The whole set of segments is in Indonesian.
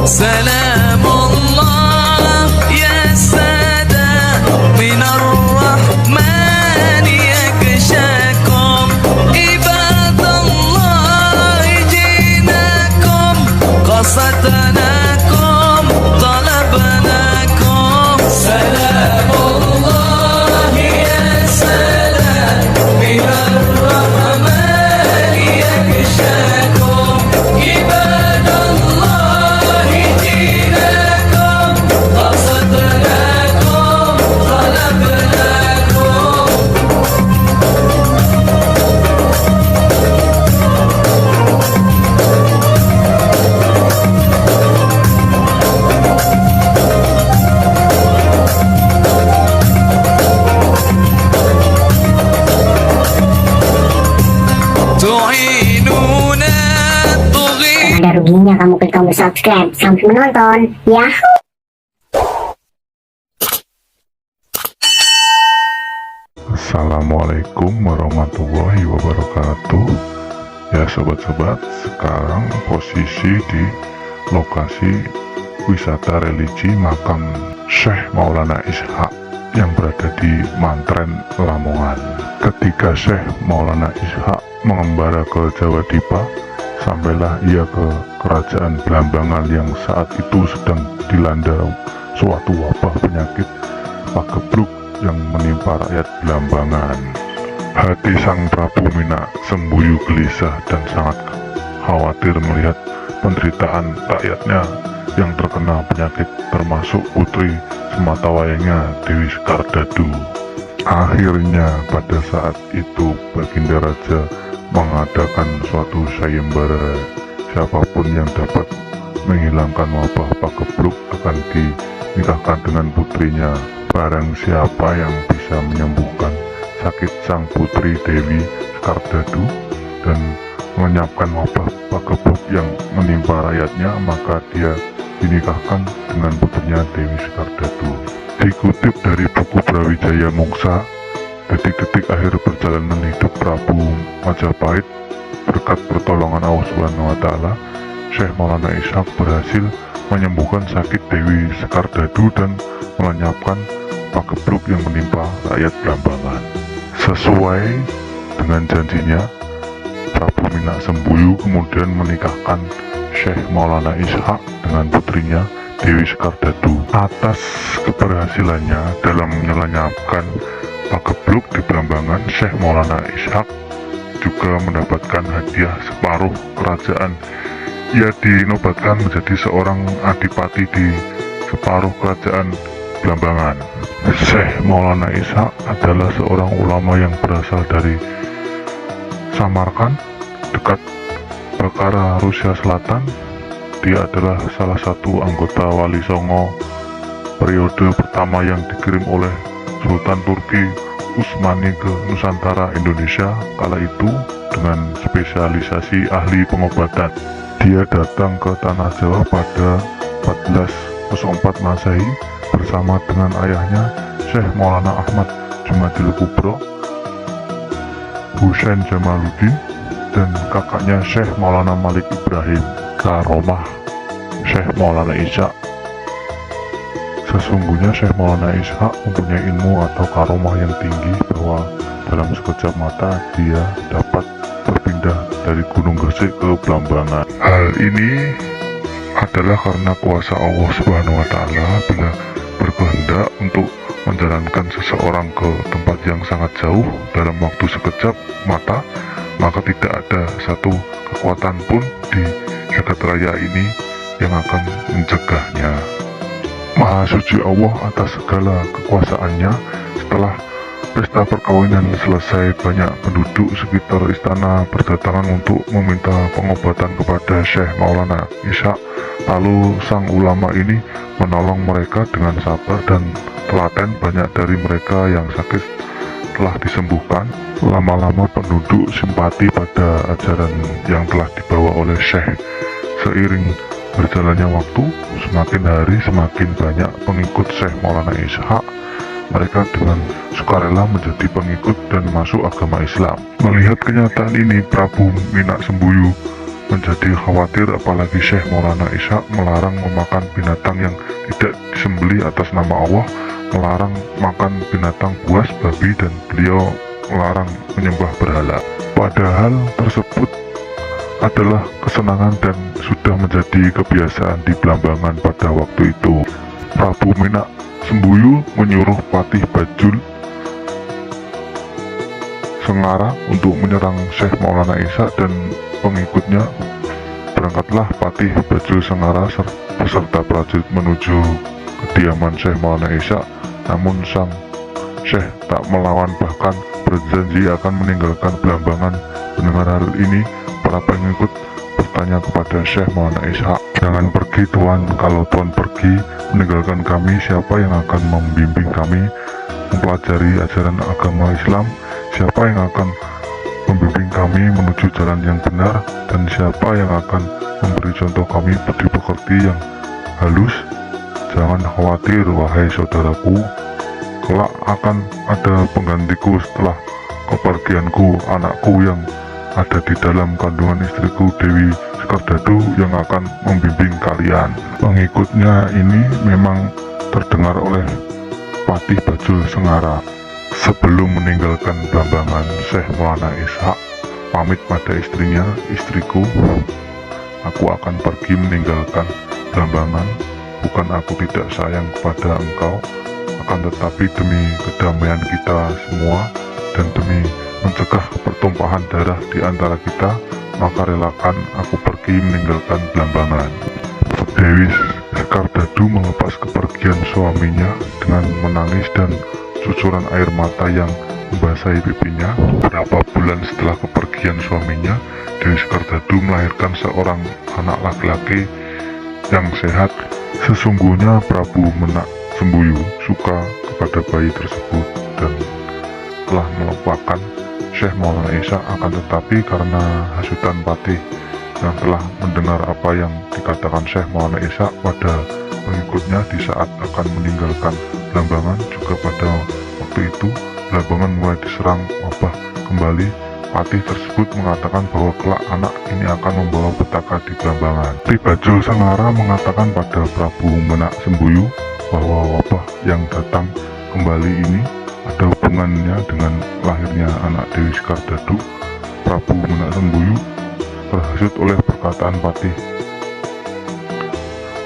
سلام الله يا سادة من الرحمن يكشاكم عباد الله جيناكم قصدناكم طلبناكم سلام الله يا سادة من الرحمن يكشاكم عباد الله جيناكم قصدناكم طلبناكم. تعينونا طغي. Ada ruginya kamu klik tombol subscribe sambil menonton. Yahoo! Assalamualaikum warahmatullahi wabarakatuh. Ya sobat-sobat, sekarang posisi di lokasi wisata religi makam Syekh Maulana Ishaq yang berada di Mantren, Lamongan. Ketika Syekh Maulana Ishaq mengembara ke Jawa Dipa, sampailah ia ke kerajaan Blambangan yang saat itu sedang dilanda suatu wabah penyakit pagebluk yang menimpa rakyat Blambangan. Hati sang Prabu Minak sembuyu gelisah dan sangat khawatir melihat penderitaan rakyatnya yang terkena penyakit, termasuk putri sematawayangnya Dewi Sekardadu. Akhirnya pada saat itu Baginda Raja mengadakan suatu sayembara. Siapapun yang dapat menghilangkan wabah pagebluk akan dinikahkan dengan putrinya. Barang siapa yang bisa menyembuhkan sakit sang putri Dewi Sekardadu dan melenyapkan wabah pagebluk yang menimpa rakyatnya, maka dia dinikahkan dengan putrinya Dewi Sekardadu. Dikutip dari buku Brawijaya Mungsa, detik-detik akhir perjalanan hidup Prabu Majapahit, berkat pertolongan Allah Subhanahu wa Ta'ala, Syekh Maulana Ishaq berhasil menyembuhkan sakit Dewi Sekardadu dan melenyapkan pagebluk yang menimpa rakyat Blambangan. Sesuai dengan janjinya, Prabu Minak Sembuyu kemudian menikahkan Syekh Maulana Ishaq dengan putrinya Dewi Sekardadu. Atas keberhasilannya dalam melenyapkan pagebluk di Blambangan, Syekh Maulana Ishaq juga mendapatkan hadiah separuh kerajaan. Ia dinobatkan menjadi seorang adipati di separuh kerajaan Blambangan. Syekh Maulana Ishaq adalah seorang ulama yang berasal dari Samarkand, dekat Bukhara, Rusia Selatan. Dia adalah salah satu anggota Wali Songo periode pertama yang dikirim oleh Sultan Turki Utsmani ke Nusantara Indonesia kala itu dengan spesialisasi ahli pengobatan. Dia datang ke Tanah Jawa pada 1404 Masehi bersama dengan ayahnya Syekh Maulana Ahmad Jumadil Kubro, Husain Jamaluddin, dan kakaknya Syekh Maulana Malik Ibrahim. Karomah Syekh Maulana Ishaq. Sesungguhnya Syekh Maulana Ishaq mempunyai ilmu atau karomah yang tinggi bahwa dalam sekejap mata dia dapat berpindah dari Gunung Gresik ke Blambangan. Hal ini adalah karena kuasa Allah Subhanahu wa Ta'ala. Bila berkehendak untuk menjalankan seseorang ke tempat yang sangat jauh dalam waktu sekejap mata, maka tidak ada satu kekuatan pun di jagat raya ini yang akan mencegahnya. Maha suci Allah atas segala kekuasaannya. Setelah pesta perkawinan selesai, banyak penduduk sekitar istana berdatangan untuk meminta pengobatan kepada Syekh Maulana Ishaq. Lalu sang ulama ini menolong mereka dengan sabar dan telaten. Banyak dari mereka yang sakit telah disembuhkan. Lama-lama penduduk simpati pada ajaran yang telah dibawa oleh Syekh. Seiring berjalannya waktu, semakin hari semakin banyak pengikut Syekh Maulana Ishaq. Mereka dengan sukarela menjadi pengikut dan masuk agama Islam. Melihat kenyataan ini, Prabu Minak Sembuyu menjadi khawatir, apalagi Syekh Maulana Ishaq melarang memakan binatang yang tidak disembelih atas nama Allah, melarang makan binatang buas, babi, dan beliau melarang menyembah berhala. Padahal tersebut adalah kesenangan dan sudah menjadi kebiasaan di Blambangan pada waktu itu. Prabu Menak Sembuyu menyuruh Patih Bajul Sengara untuk menyerang Syekh Maulana Ishaq dan pengikutnya. Berangkatlah Patih Bajul Sengara beserta prajurit menuju kediaman Syekh Maulana Ishaq. Namun sang Syekh tak melawan, bahkan berjanji akan meninggalkan Blambangan. Mendengar hal ini, para pengikut bertanya kepada Syekh Maulana Ishaq, "Jangan pergi Tuan, kalau Tuan pergi meninggalkan kami, siapa yang akan membimbing kami mempelajari ajaran agama Islam? Siapa yang akan membimbing kami menuju jalan yang benar? Dan siapa yang akan memberi contoh kami budi pekerti yang halus? Jangan khawatir wahai saudaraku, kelak akan ada penggantiku setelah kepergianku, anakku yang ada di dalam kandungan istriku Dewi Sekardadu yang akan membimbing kalian." Pengikutnya ini memang terdengar oleh Patih Bajul Sengara. Sebelum meninggalkan Blambangan, Syekh Maulana Ishaq pamit pada istrinya, "Istriku, aku akan pergi meninggalkan Blambangan. Bukan aku tidak sayang kepada engkau, akan tetapi demi kedamaian kita semua dan demi mencegah pertumpahan darah di antara kita, maka relakan aku pergi meninggalkan Blambangan." Dewi Sekardadu melepas kepergian suaminya dengan menangis dan cucuran air mata yang membasahi pipinya. Beberapa bulan setelah kepergian suaminya, Dewi Sekardadu melahirkan seorang anak laki-laki yang sehat. Sesungguhnya Prabu Menak Sembuyu suka kepada bayi tersebut dan telah melupakan Syekh Maulana Ishaq, akan tetapi karena hasutan Patih yang telah mendengar apa yang dikatakan Syekh Maulana Ishaq pada pengikutnya di saat akan meninggalkan Blambangan, juga pada waktu itu Blambangan mulai diserang wabah kembali. Patih tersebut mengatakan bahwa kelak anak ini akan membawa petaka di Blambangan. Patih Bajul Sengara mengatakan pada Prabu Menak Sembuyu bahwa wabah yang datang kembali ini ada hubungannya dengan lahirnya anak Dewi Sekardadu. Prabu Menak Sembuyu terhasut oleh perkataan Patih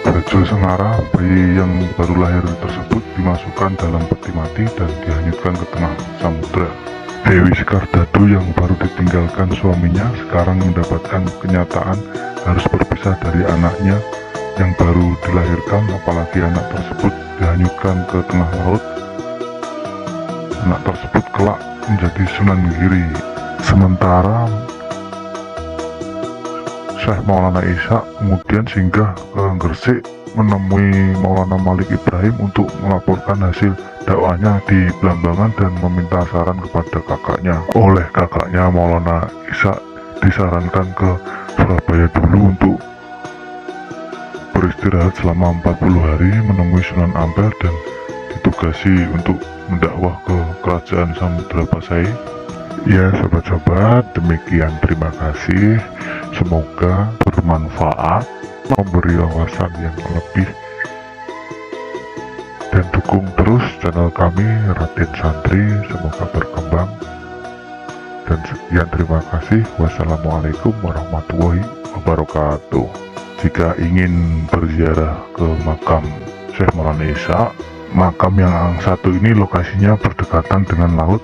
Bajul Sengara. Bayi yang baru lahir tersebut dimasukkan dalam peti mati dan dihanyutkan ke tengah samudra. Dewi Sekardadu yang baru ditinggalkan suaminya sekarang mendapatkan kenyataan harus berpisah dari anaknya yang baru dilahirkan, apalagi anak tersebut dihanyutkan ke tengah laut. Anak tersebut kelak menjadi Sunan Giri. Sementara Syekh Maulana Ishaq kemudian singgah ke Gresik menemui Maulana Malik Ibrahim untuk melaporkan hasil dakwahnya di Blambangan dan meminta saran kepada kakaknya. Oleh kakaknya, Maulana Ishaq disarankan ke Surabaya dulu untuk beristirahat selama 40 hari, menemui Sunan Ampel dan ditugasi untuk mendakwah ke Kerajaan Samudra Pasai. Ya sobat-sobat, demikian, terima kasih, semoga bermanfaat, memberi wawasan yang lebih, dan dukung terus channel kami Raden Santri, semoga berkembang. Dan sekian, terima kasih, wassalamualaikum warahmatullahi wabarakatuh. Jika ingin berziarah ke makam Syekh Maulana Ishaq, makam yang satu ini lokasinya berdekatan dengan laut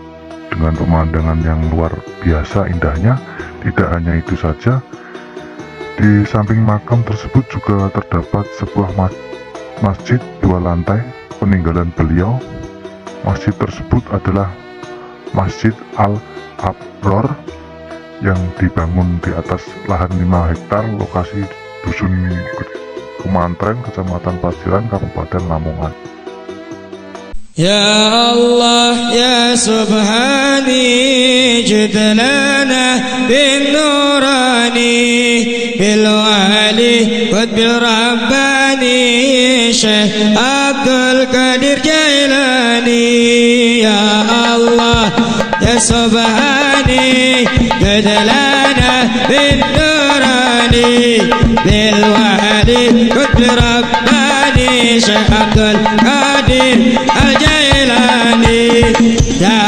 dengan pemandangan yang luar biasa indahnya. Tidak hanya itu saja, di samping makam tersebut juga terdapat sebuah masjid 2 lantai peninggalan beliau. Masjid tersebut adalah Masjid Al-Abror yang dibangun di atas lahan 5 hektar lokasi Dusun Kemantreng, Kecamatan Pasiran, Kabupaten Lamongan. يا الله يا سبحاني جد لنا بالنوراني بالوالي وبالرباني شيخ عبد القادر جيلاني. يا الله يا سبحاني جد لنا بالنوراني بالوالي قطب رباني شيخ عبد القادر الجيلاني يا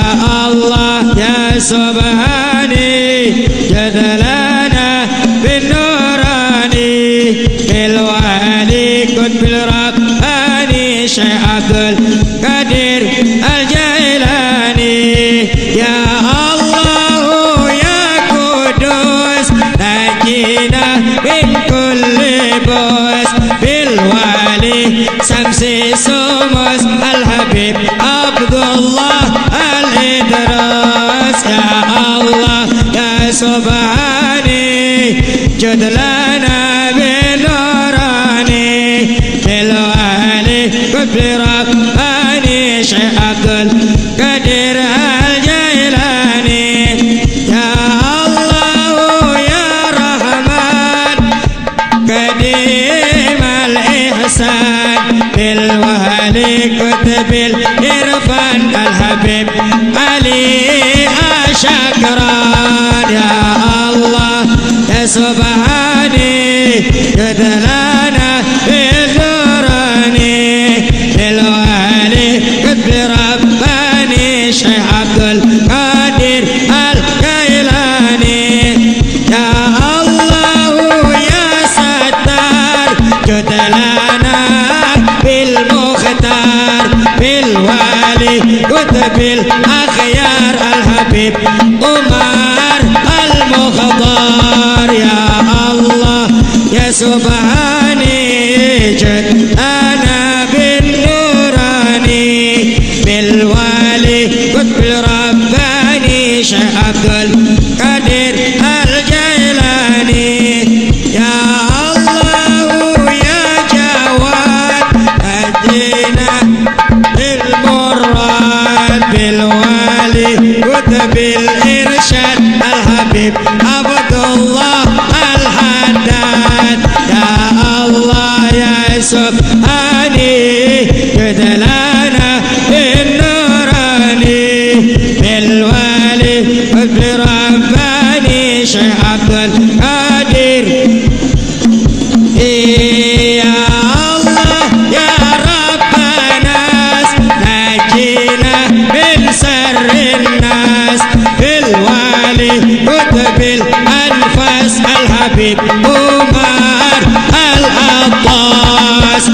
الله يا سبحاني جد لنا بالنوراني بالوالي قطب رباني شيخ عبد القادر الجيلاني يا الله يا قدوس نجينا من كل بوس بالوالي شمسي سمس الحبيب عبد الله الإدراس يا الله يا سبحاني جد لنا بنوراني بالوالي قطب رباني شيخ عبد القادر الجيلاني يا الله يا رحمن قديم الإحسان بالوالي قطب الإرفان الحبيب علي شكران يا الله يا سبحاني جد لنا بالنوراني بالوالي قطب رباني شيخ عبد القادر الجيلاني يا الله يا ستار جد لنا بالمختار بالوالي قطب الأخيار الحبيب عمر المختار يا الله يا سبحاني جد أنا بالنوراني بالوالي قطب رباني شيخ عبد القادر الجيلاني يا الله يا جواد أدينا بالمراد بالوالي قطب الإرشاد الحبيب عبد الله الحداد يا الله يا سبحاني جد لنا بالنوراني بالوالي قطب رباني شيخ عبد القادر يا الله يا رب ناس نجينا من سر الناس بالوالي قطب الأنفاس الحبيب عمر العباس